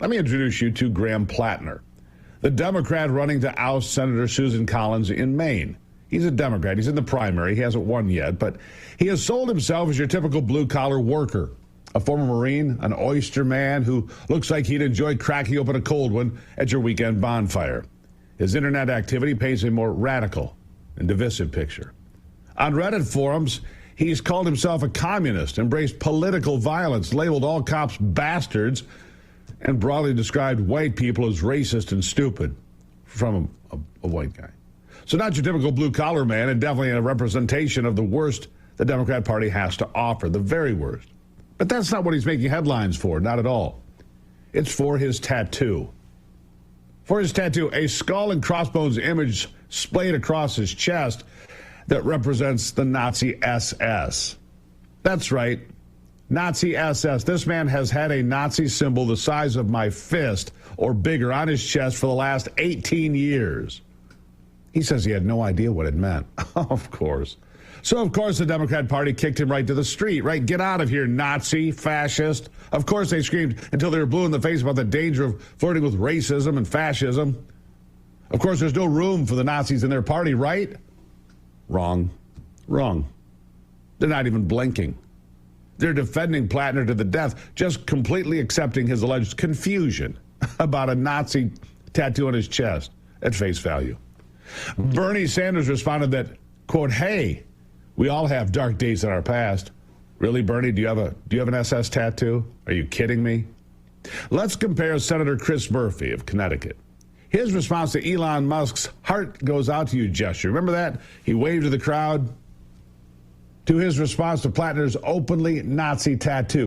Let me introduce you to Graham Platner, the Democrat running to oust Senator Susan Collins in Maine. He's a Democrat. He's in the primary. He hasn't won yet, but he has sold himself as your typical blue-collar worker, a former Marine, an oyster man who looks like he'd enjoy cracking open a cold one at your weekend bonfire. His internet activity paints a more radical and divisive picture. On Reddit forums, he's called himself a communist, embraced political violence, labeled all cops bastards, and broadly described white people as racist and stupid from a white guy. So not your typical blue-collar man, and definitely a representation of the worst the Democrat Party has to offer, the very worst. But that's not what he's making headlines for, not at all. It's for his tattoo. For his tattoo, a skull and crossbones image splayed across his chest that represents the Nazi SS. That's right, Nazi SS. This man has had a Nazi symbol the size of my fist or bigger on his chest for the last 18 years. He says he had no idea what it meant. Of course. So, of course, the Democrat Party kicked him right to the street, right? Get out of here, Nazi, fascist. Of course, they screamed until they were blue in the face about the danger of flirting with racism and fascism. Of course, there's no room for the Nazis in their party, right? Wrong. Wrong. They're not even blinking. They're defending Platner to the death, just completely accepting his alleged confusion about a Nazi tattoo on his chest at face value. Bernie Sanders responded that, quote, hey, we all have dark days in our past. Really, Bernie, do you have an SS tattoo? Are you kidding me? Let's compare Senator Chris Murphy of Connecticut. His response to Elon Musk's heart goes out to you gesture. Remember that? He waved to the crowd. To his response to Platner's openly Nazi tattoo.